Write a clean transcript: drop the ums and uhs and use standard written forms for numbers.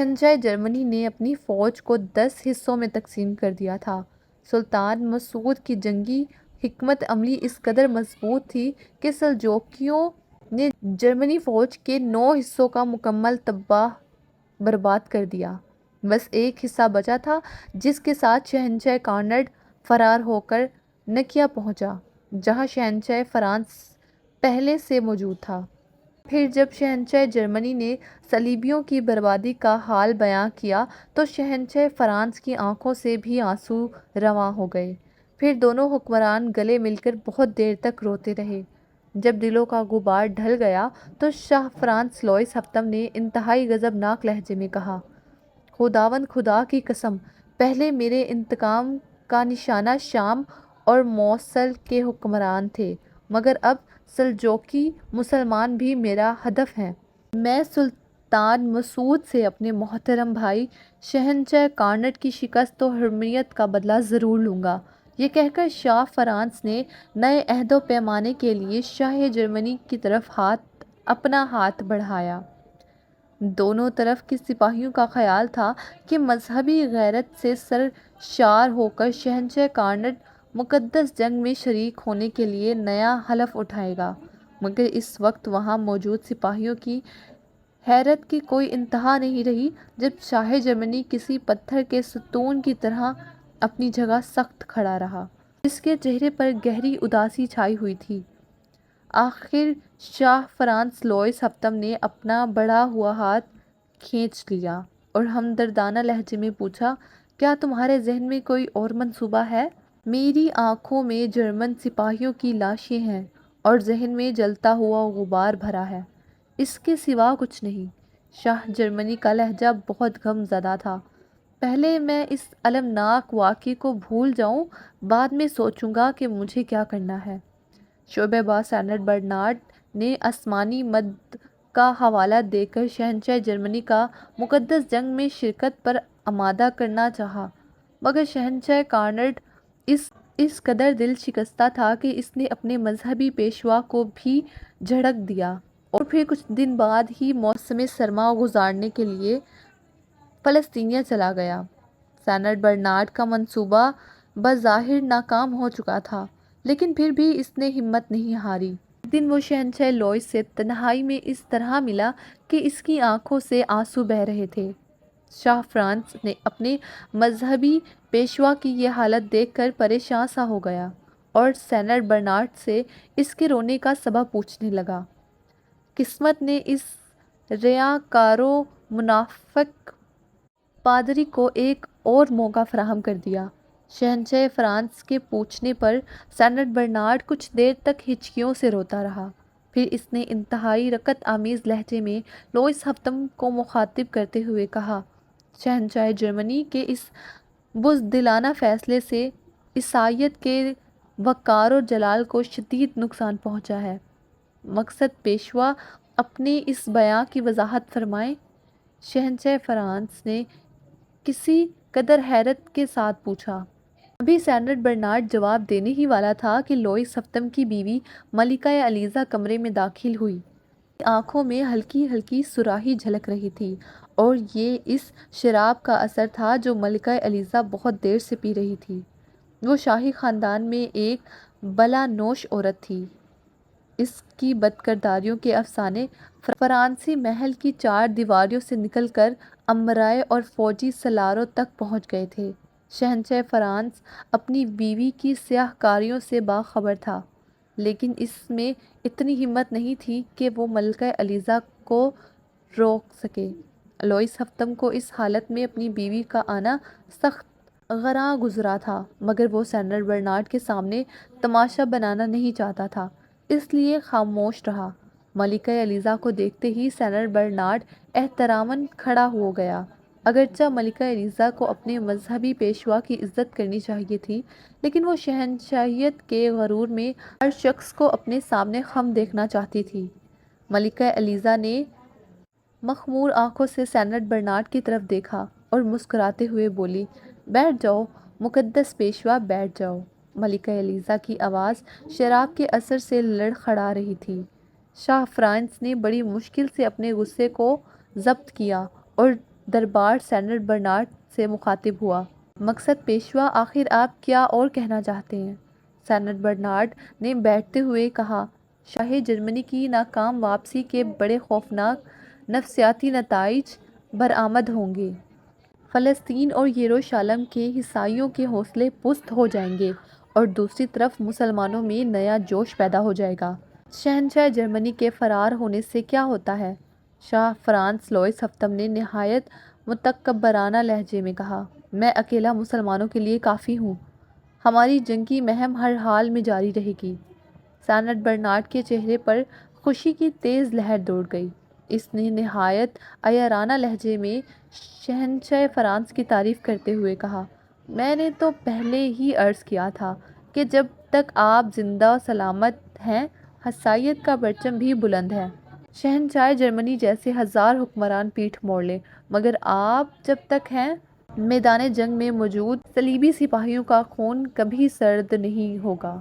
شہنشاہ جرمنی نے اپنی فوج کو 10 حصوں میں تقسیم کر دیا تھا۔ سلطان مسعود کی جنگی حکمت عملی اس قدر مضبوط تھی کہ سلجوقیوں نے جرمنی فوج کے 9 حصوں کا مکمل تباہ برباد کر دیا۔ بس ایک حصہ بچا تھا جس کے ساتھ شہنشاہ کانرڈ فرار ہو کر نکیا پہنچا، جہاں شہنشاہ فرانس پہلے سے موجود تھا۔ پھر جب شہنشاہ جرمنی نے صلیبیوں کی بربادی کا حال بیان کیا تو شہنشاہ فرانس کی آنکھوں سے بھی آنسو رواں ہو گئے۔ پھر دونوں حکمران گلے مل کر بہت دیر تک روتے رہے۔ جب دلوں کا غبار ڈھل گیا تو شاہ فرانس لوئس ہفتم نے انتہائی غضبناک لہجے میں کہا، خداوند خدا کی قسم، پہلے میرے انتقام کا نشانہ شام اور موصل کے حکمران تھے، مگر اب سلجوقی مسلمان بھی میرا ہدف ہیں۔ میں سلطان مسعود سے اپنے محترم بھائی شہنشاہ کانرڈ کی شکست و حرمیت کا بدلہ ضرور لوں گا۔ یہ کہہ کر شاہ فرانس نے نئے عہد و پیمانے کے لیے شاہ جرمنی کی طرف اپنا ہاتھ بڑھایا۔ دونوں طرف کے سپاہیوں کا خیال تھا کہ مذہبی غیرت سے سرشار ہو کر شہنشاہ کانرڈ مقدس جنگ میں شریک ہونے کے لیے نیا حلف اٹھائے گا، مگر اس وقت وہاں موجود سپاہیوں کی حیرت کی کوئی انتہا نہیں رہی جب شاہ جرمنی کسی پتھر کے ستون کی طرح اپنی جگہ سخت کھڑا رہا۔ اس کے چہرے پر گہری اداسی چھائی ہوئی تھی۔ آخر شاہ فرانس لوئس ہفتم نے اپنا بڑھا ہوا ہاتھ کھینچ لیا اور ہمدردانہ لہجے میں پوچھا، کیا تمہارے ذہن میں کوئی اور منصوبہ ہے؟ میری آنکھوں میں جرمن سپاہیوں کی لاشیں ہیں اور ذہن میں جلتا ہوا غبار بھرا ہے، اس کے سوا کچھ نہیں۔ شاہ جرمنی کا لہجہ بہت غم زدہ تھا۔ پہلے میں اس المناک واقعے کو بھول جاؤں، بعد میں سوچوں گا کہ مجھے کیا کرنا ہے۔ شعبہ باز سینٹ برنارڈ نے آسمانی مد کا حوالہ دے کر شہنشاہ جرمنی کا مقدس جنگ میں شرکت پر آمادہ کرنا چاہا، مگر شہنشاہ کانرڈ اس قدر دل شکستہ تھا کہ اس نے اپنے مذہبی پیشوا کو بھی جھڑک دیا اور پھر کچھ دن بعد ہی موسم سرما گزارنے کے لیے فلسطینیہ چلا گیا۔ سینٹ برنارڈ کا منصوبہ بظاہر ناکام ہو چکا تھا، لیکن پھر بھی اس نے ہمت نہیں ہاری۔ ایک دن وہ شہنشاہ لوئس سے تنہائی میں اس طرح ملا کہ اس کی آنکھوں سے آنسو بہہ رہے تھے۔ شاہ فرانس نے اپنے مذہبی پیشوا کی یہ حالت دیکھ کر پریشان سا ہو گیا اور سینٹ برنارڈ سے اس کے رونے کا سبب پوچھنے لگا۔ قسمت نے اس ریاکار و منافق پادری کو ایک اور موقع فراہم کر دیا۔ شہنشاہ فرانس کے پوچھنے پر سینٹ برنارڈ کچھ دیر تک ہچکیوں سے روتا رہا، پھر اس نے انتہائی رقت آمیز لہجے میں لوئس ہفتم کو مخاطب کرتے ہوئے کہا، شہنشاہ جرمنی کے اس بزدلانہ فیصلے سے عیسائیت کے وقار و جلال کو شدید نقصان پہنچا ہے۔ مقصد پیشوا اپنے اس بیان کی وضاحت فرمائیں۔ شہنشاہ فرانس نے کسی قدر حیرت کے ساتھ پوچھا۔ ابھی سینٹ برنارڈ جواب دینے ہی والا تھا کہ لوئس ہفتم کی بیوی ملکہ ایلیزا کمرے میں داخل ہوئی۔ اس کی آنکھوں میں ہلکی ہلکی سراہی جھلک رہی تھی اور یہ اس شراب کا اثر تھا جو ملکہ ایلیزا بہت دیر سے پی رہی تھی۔ وہ شاہی خاندان میں ایک بلا نوش عورت تھی۔ اس کی بد کرداریوں کے افسانے فرانسی محل کی چار دیواریوں سے نکل کر امرائے اور فوجی سالاروں تک پہنچ گئے تھے۔ شہنشاہ فرانس اپنی بیوی کی سیاہ کاریوں سے باخبر تھا، لیکن اس میں اتنی ہمت نہیں تھی کہ وہ ملکہ ایلیزا کو روک سکے۔ لوئس ہفتم کو اس حالت میں اپنی بیوی کا آنا سخت گراں گزرا تھا، مگر وہ سینٹ برنارڈ کے سامنے تماشا بنانا نہیں چاہتا تھا، اس لیے خاموش رہا۔ ملکہ ایلیزا کو دیکھتے ہی سینٹ برنارڈ احتراماً کھڑا ہو گیا۔ اگرچہ ملکہ ایلیزا کو اپنے مذہبی پیشوا کی عزت کرنی چاہیے تھی، لیکن وہ شہنشاہیت کے غرور میں ہر شخص کو اپنے سامنے خم دیکھنا چاہتی تھی۔ ملکہ ایلیزا نے مخمور آنکھوں سے سینٹ برنارڈ کی طرف دیکھا اور مسکراتے ہوئے بولی، بیٹھ جاؤ مقدس پیشوا، بیٹھ جاؤ۔ ملکہ ایلیزا کی آواز شراب کے اثر سے لڑکھڑا رہی تھی۔ شاہ فرانس نے بڑی مشکل سے اپنے غصے کو ضبط کیا اور دربار سینٹ برنارڈ سے مخاطب ہوا۔ مقصد پیشوا، آخر آپ کیا اور کہنا چاہتے ہیں؟ سینٹ برنارڈ نے بیٹھتے ہوئے کہا، شاہ جرمنی کی ناکام واپسی کے بڑے خوفناک نفسیاتی نتائج برآمد ہوں گے۔ فلسطین اور یروشلم کے عیسائیوں کے حوصلے پست ہو جائیں گے اور دوسری طرف مسلمانوں میں نیا جوش پیدا ہو جائے گا۔ شہنشاہ جرمنی کے فرار ہونے سے کیا ہوتا ہے؟ شاہ فرانس لوئس ہفتم نے نہایت متکبرانہ لہجے میں کہا، میں اکیلا مسلمانوں کے لیے کافی ہوں، ہماری جنگی مہم ہر حال میں جاری رہے گی۔ سینٹ برنارڈ کے چہرے پر خوشی کی تیز لہر دوڑ گئی۔ اس نے نہایت عیارانہ لہجے میں شہنشاہ فرانس کی تعریف کرتے ہوئے کہا، میں نے تو پہلے ہی عرض کیا تھا کہ جب تک آپ زندہ و سلامت ہیں، عیسائیت کا پرچم بھی بلند ہے۔ شہنشاہ جرمنی جیسے ہزار حکمران پیٹھ موڑ لیں، مگر آپ جب تک ہیں، میدان جنگ میں موجود صلیبی سپاہیوں کا خون کبھی سرد نہیں ہوگا۔